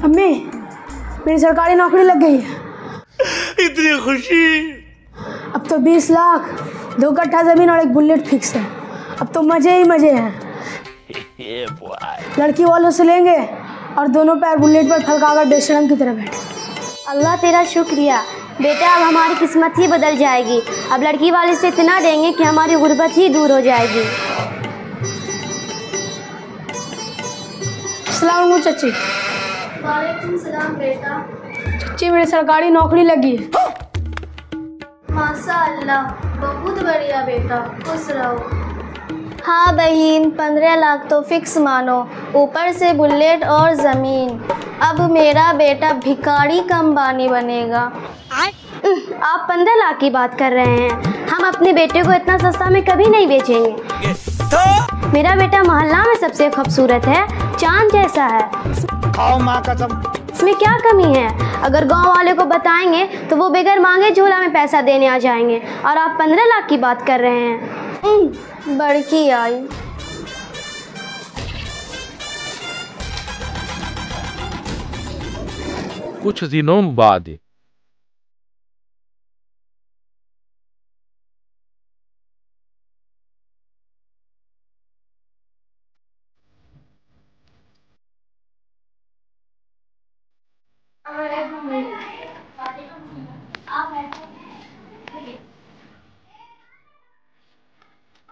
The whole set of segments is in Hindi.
अम्मी, मेरी सरकारी नौकरी लग गई है। इतनी खुशी। अब तो 20 लाख, 2 कट्ठा जमीन और एक बुलेट फिक्स है। अब तो मजे ही मजे हैं। लड़की वालों से लेंगे और दोनों पैर बुलेट पर फलकाकर बेशरम की तरह बैठे। अल्लाह तेरा शुक्रिया बेटा, अब हमारी किस्मत ही बदल जाएगी। अब लड़की वाले से इतना देंगे कि हमारी गुर्बत ही दूर हो जाएगी। अस्सलाम वालेकुम चाची। वालेकुम सलाम बेटा। चाची, मेरी सरकारी नौकरी लगी है। माशाअल्लाह, बहुत बढ़िया बेटा, खुश रहो। हाँ बहन, 15 लाख तो फिक्स मानो, ऊपर से बुलेट और ज़मीन। अब मेरा बेटा भिखारी का अंबानी बनेगा। आप 15 लाख की बात कर रहे हैं? हम अपने बेटे को इतना सस्ता में कभी नहीं बेचेंगे। मेरा बेटा मोहल्ला में सबसे खूबसूरत है, चांद जैसा है। खाओ माँ कसम। इसमें क्या कमी है? अगर गांव वाले को बताएंगे तो वो बगैर मांगे झोला में पैसा देने आ जाएंगे, और आप 15 लाख की बात कर रहे हैं। बड़की आई। कुछ दिनों बाद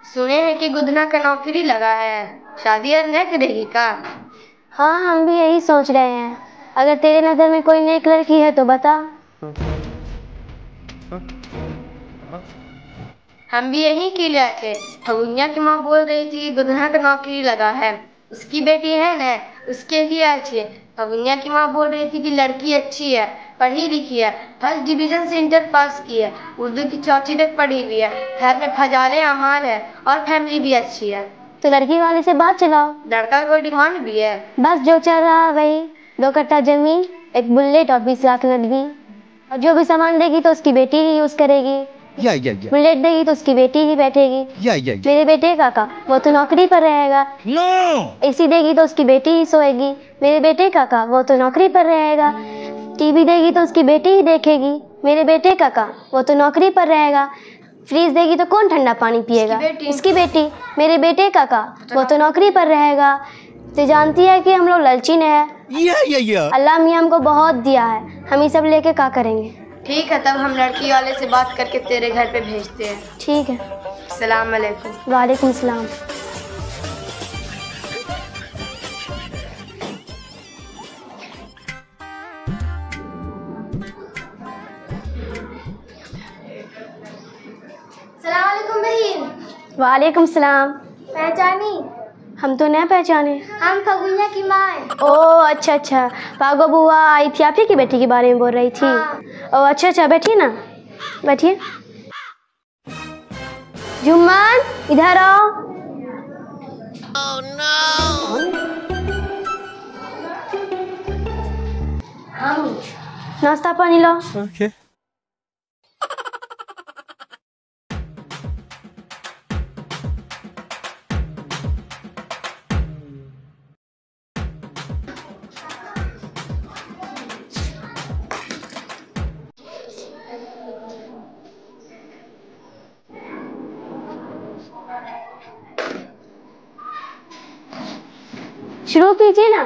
सुने हैं कि गुदना का नौकरी लगा है, शादी नहीं करेगी का? हाँ, हम भी यही सोच रहे हैं। अगर तेरे नज़र में कोई नेक लड़की है तो बता। हम भी यही के लिए थे। फगुनिया की माँ बोल रही थी गुदना का नौकरी लगा है, उसकी बेटी है ना, उसके लिए आए थे। फगुनिया की माँ बोल रही थी कि लड़की अच्छी है, पढ़ी लिखी है, फर्स्ट डिवीजन से इंटर पास की है, उर्दू की 4वीं तक पढ़ी हुई है, घर में फजाले अमान है और फैमिली भी अच्छी है। तो लड़की वाले से बात चलाओ। लड़का कोई डिमांड भी है? बस जो चल रहा है वही, 2 कट्ठा जमीन, एक बुलेट और 20 लाख नकदी। और जो भी सामान देगी तो उसकी बेटी ही यूज करेगी। बुलेट देगी तो उसकी बेटी ही बैठेगी। मेरे बेटे काका वो तो नौकरी पर रहेगा। एसी देगी तो उसकी बेटी ही सोएगी। मेरे बेटे काका वो तो नौकरी पर रहेगा। टीवी देगी तो उसकी बेटी ही देखेगी। मेरे बेटे काका वो तो नौकरी पर रहेगा। फ्रीज देगी तो कौन ठंडा पानी पिएगा? उसकी बेटी। मेरे बेटे काका वो तो नौकरी पर रहेगा। तो जानती है कि हम लोग ललची ने है। अल्लाह मियाँ हमको बहुत दिया है, हम ये सब लेके क्या करेंगे? ठीक है, तब हम लड़की वाले से बात करके तेरे घर पे भेजते हैं। ठीक है। सलाम अलैकुम। वालेकुम सलाम। सलाम अलैकुम बहन। वालेकुम सलाम। पहचानी? हम तो नहीं पहचाने। हम फगुनिया की माँ हैं। ओह अच्छा अच्छा, पागो बुआ आई थी, आप ही की बेटी के बारे में बोल रही थी। हाँ। ओह अच्छा अच्छा, बैठिए ना, बैठिए। जुम्मन इधर आओ। Oh, no. नाश्ता पानी लो। Okay. शुरू कीजिए ना।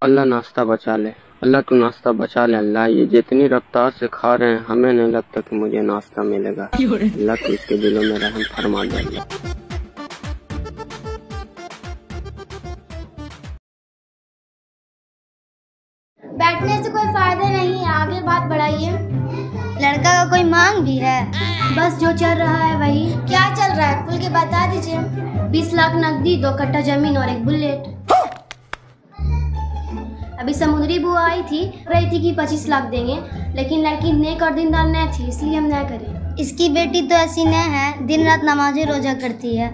अल्लाह नाश्ता बचा ले, अल्लाह तू नाश्ता बचा ले। अल्लाह ये जितनी रफ्तार से खा रहे हैं हमें नहीं लगता कि मुझे नाश्ता मिलेगा। अल्लाह तू इसके दिलों में रहम फरमा दे। बैठने से कोई फायदा नहीं है, आगे बात बढ़ाइए। लड़का का कोई मांग भी है? बस जो चल रहा है वही। क्या चल रहा है खुल के बता दीजिए। 20 लाख नकदी, 2 कट्ठा जमीन और एक बुलेट। अभी समुद्री बुआ आई थी, रही थी कि 25 लाख देंगे, लेकिन लड़की नेक और दीनदार नहीं थी, इसलिए हम नहीं करे। इसकी बेटी तो ऐसी नहीं है, दिन रात नमाजें रोजा करती है।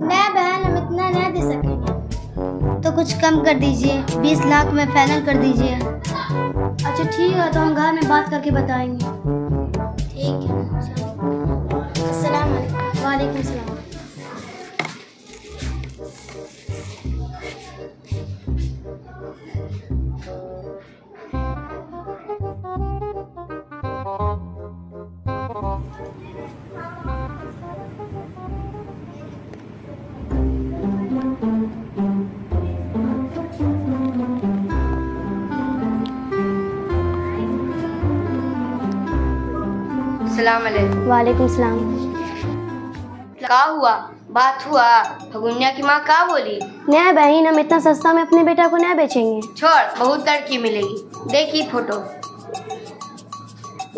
नहीं बहन, हम इतना नहीं दे सकेंगे। तो कुछ कम कर दीजिए, 20 लाख में फाइनल कर दीजिए। अच्छा ठीक है, तो हम घर में बात करके बताएंगे। ठीक है। अस्सलाम वालेकुम। वालेकुम सलाम। सलाम अलैकुम। वालेकुम सलाम। क्या हुआ? बात हुआ? फगुनिया की माँ क्या बोली? नहीं बहन, हम इतना सस्ता में अपने बेटा को नहीं बेचेंगे। छोड़, बहुत लड़की मिलेगी। देखी फोटो।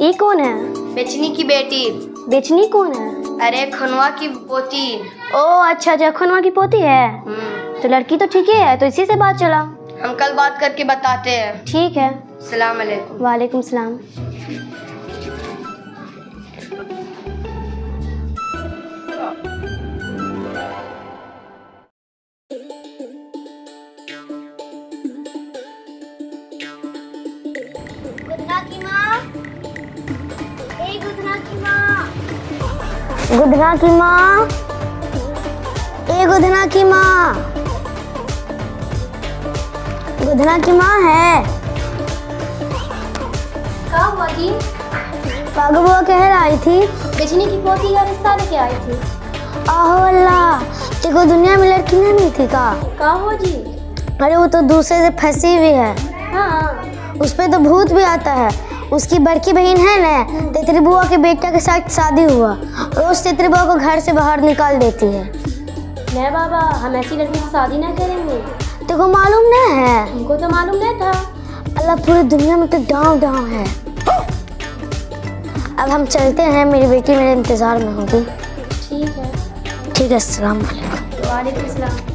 ये कौन है? बेचनी की बेटी। बेचनी कौन है? अरे खनवा की पोती। ओ अच्छा अच्छा, खनवा की पोती है। तो लड़की तो ठीक ही है, तो इसी से बात चला। हम कल बात करके बताते हैं। ठीक है। सलाम अलैकुम। वालेकुम सलाम। गुदना की माँ, ए गुदना की माँ, गुदना की माँ, ए गुदना की माँ, गुदना की माँ है। क्या हुआ जी? पागल बुआ कह आई थी, बेचनी की पोती का रिश्ता लेके आई थी। आहो अल्लाह, तेको दुनिया में लड़की नहीं मिलती का? क्या हुआ जी? अरे वो तो दूसरे से फंसी हुई है। हाँ, उस पे तो भूत भी आता है। उसकी बड़की बहन है ना, तेतरी बुआ के बेटा के साथ शादी हुआ, रोज तेतरी बुआ को घर से बाहर निकाल देती है। नहीं बाबा, हम ऐसी लड़की से शादी नहीं करेंगे। तेको मालूम नहीं है? हमको तो मालूम नहीं था। अल्लाह, पूरी दुनिया में तो डांव डांव है। अब हम चलते हैं, मेरी बेटी मेरे इंतजार में होगी। ठीक है। ठीक है, अस्सलाम वालेकुम। वालेकुम सलाम।